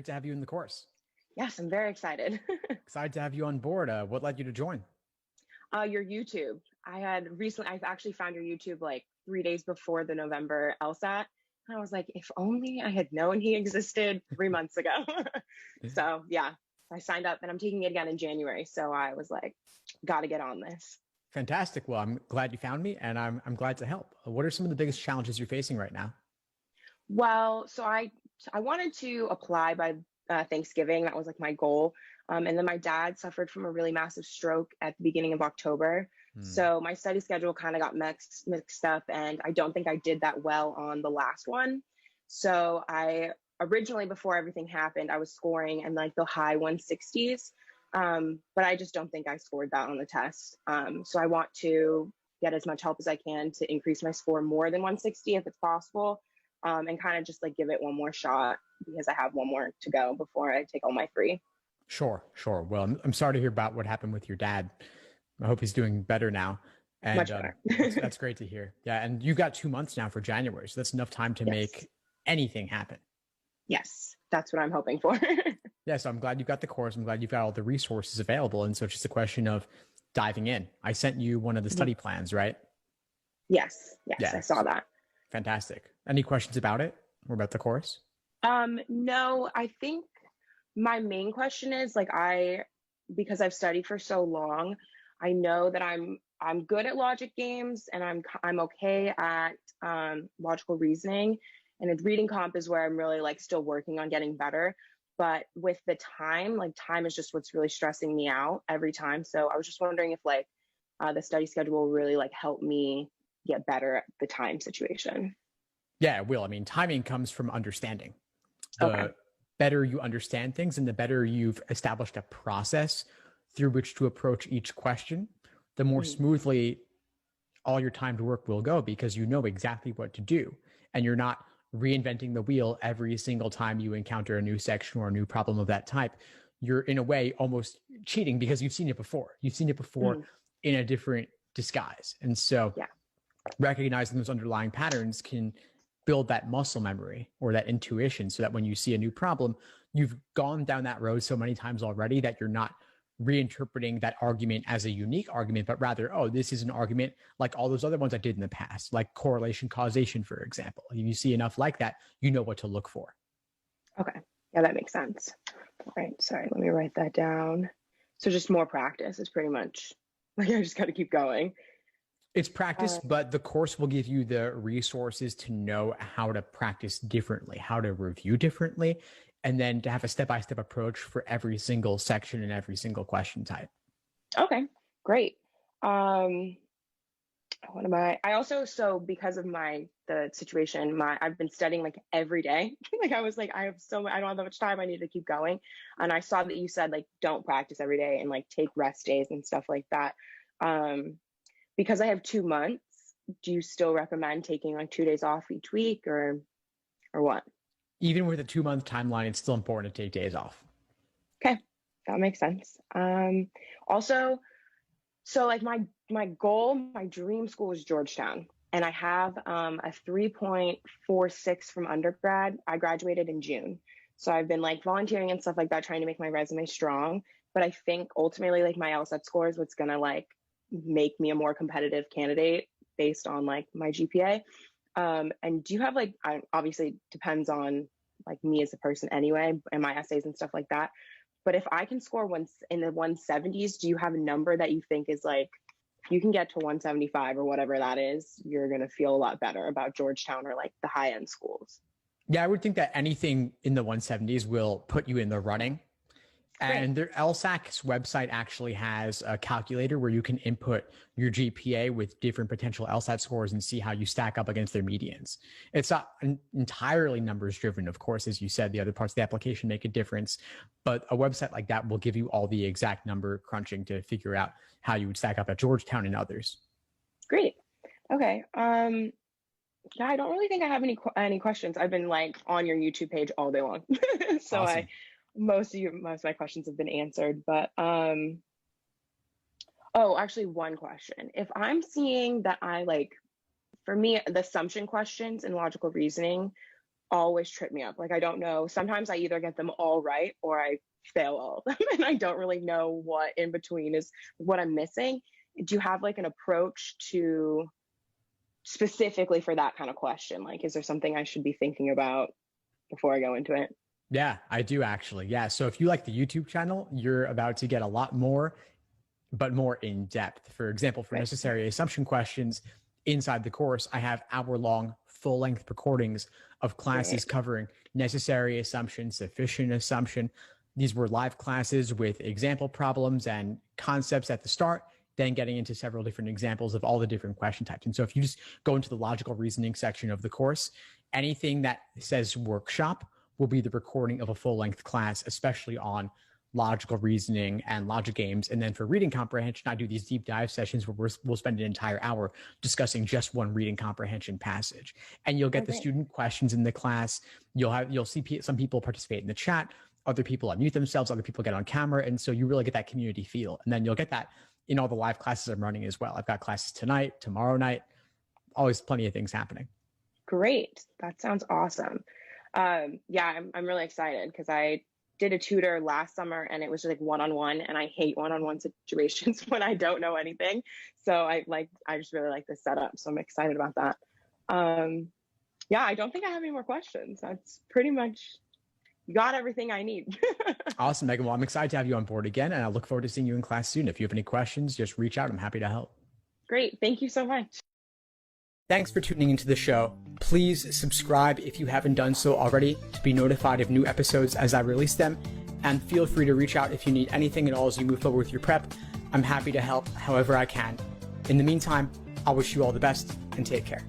great to have you in the course. Yes, I'm very excited. Excited to have you on board. What led you to join? Your YouTube. I've actually found your YouTube like 3 days before the November LSAT. And I was like, if only I had known he existed 3 months ago. So yeah, I signed up and I'm taking it again in January. So I was like, got to get on this. Fantastic. Well, I'm glad you found me, and I'm glad to help. What are some of the biggest challenges you're facing right now? Well, so I wanted to apply by Thanksgiving. That was like my goal. And then my dad suffered from a really massive stroke at the beginning of October. Hmm. So my study schedule kind of got mixed up, and I don't think I did that well on the last one. So I originally, before everything happened, I was scoring in like the high 160s. But I just don't think I scored that on the test. So I want to get as much help as I can to increase my score more than 160 if it's possible, and kind of just like give it one more shot because I have one more to go before I take all my free. Sure, sure. Well, I'm sorry to hear about what happened with your dad. I hope he's doing better now. And Much better. that's great to hear. Yeah, and you've got 2 months now for January, so that's enough time to Yes. make anything happen. Yes. That's what I'm hoping for. Yeah, so I'm glad you got the course. I'm glad you've got all the resources available. And so it's just a question of diving in. I sent you one of the Mhm. study plans, right? Yes. Yes. Yeah, I saw that. fantastic. Any questions about it or about the course? No, I think my main question is like because I've studied for so long, I know that I'm good at logic games and I'm okay at logical reasoning, and reading comp is where I'm really like still working on getting better. But with the time, like time is just what's really stressing me out every time. So I was just wondering if like the study schedule will really like help me get better at the time situation. Yeah, it will. I mean, timing comes from understanding. Okay. The better you understand things and the better you've established a process through which to approach each question, the more Mhm. smoothly all your timed work will go because you know exactly what to do. And you're not reinventing the wheel every single time you encounter a new section or a new problem of that type. You're in a way almost cheating because you've seen it before. You've seen it before Mhm. in a different disguise. And so Yeah. recognizing those underlying patterns can build that muscle memory or that intuition so that when you see a new problem, you've gone down that road so many times already that you're not reinterpreting that argument as a unique argument, but rather, oh, this is an argument like all those other ones I did in the past, like correlation causation, for example. If you see enough like that, you know what to look for. Okay. Yeah, that makes sense. All right. Sorry, let me write that down. So just more practice is pretty much like I just got to keep going. It's practice, Uh, but the course will give you the resources to know how to practice differently, how to review differently, and then to have a step by step approach for every single section and every single question type. okay, great. Um, what am I also, so because of the situation, I've been studying like every day. Like I was like, I don't have that much time. I need to keep going. And I saw that you said like don't practice every day and like take rest days and stuff like that. Um, because I have 2 months, do you still recommend taking like 2 days off each week or what? Even with a 2 month timeline, it's still important to take days off. Okay, that makes sense. Also, so like my goal, my dream school is Georgetown, and I have a 3.46 from undergrad. I graduated in June, so I've been like volunteering and stuff like that, trying to make my resume strong. But I think ultimately, like my LSAT score is what's gonna like make me a more competitive candidate based on like my GPA. And do you have like, obviously it depends on like me as a person anyway, and my essays and stuff like that. But if I can score once in the 170s, do you have a number that you think is like, if you can get to 175 or whatever that is, you're going to feel a lot better about Georgetown or like the high end schools? Yeah, I would think that anything in the 170s will put you in the running. Great. And their LSAC's website actually has a calculator where you can input your GPA with different potential LSAT scores and see how you stack up against their medians. It's not entirely numbers driven, of course, as you said, the other parts of the application make a difference. But a website like that will give you all the exact number crunching to figure out how you would stack up at Georgetown and others. Great. Okay. Yeah, I don't really think I have any questions. I've been like on your YouTube page all day long. So I Awesome. most of my questions have been answered, but oh, actually one question. If I'm seeing that I like, for me the assumption questions and logical reasoning always trip me up. Like, I don't know. Sometimes I either get them all right or I fail all of them, and I don't really know what in between is what I'm missing. Do you have like an approach to specifically for that kind of question? Like, is there something I should be thinking about before I go into it? Yeah, I do actually. Yeah. So if you like the YouTube channel, you're about to get a lot more, but more in depth. For example, for Right. necessary assumption questions inside the course, I have hour-long full-length recordings of classes Right. covering necessary assumption, sufficient assumption. These were live classes with example problems and concepts at the start, then getting into several different examples of all the different question types. And so if you just go into the logical reasoning section of the course, anything that says workshop will be the recording of a full-length class, especially on logical reasoning and logic games. And then for reading comprehension, I do these deep dive sessions where we'll spend an entire hour discussing just one reading comprehension passage. And you'll get the student questions in the class. You'll see some people participate in the chat, other people unmute themselves, other people get on camera. And so you really get that community feel. And then you'll get that in all the live classes I'm running as well. I've got classes tonight, tomorrow night, always plenty of things happening. Great. That sounds awesome. Yeah, I'm really excited because I did a tutor last summer and it was just like one-on-one, and I hate one-on-one situations when I don't know anything. So I just really like this setup. So I'm excited about that. Yeah, I don't think I have any more questions. That's pretty much, you got everything I need. Awesome, Megan. Well, I'm excited to have you on board again, and I look forward to seeing you in class soon. If you have any questions, just reach out. I'm happy to help. Great. Thank you so much. Thanks for tuning into the show. Please subscribe if you haven't done so already to be notified of new episodes as I release them. And feel free to reach out if you need anything at all as you move forward with your prep. I'm happy to help however I can. In the meantime, I'll wish you all the best and take care.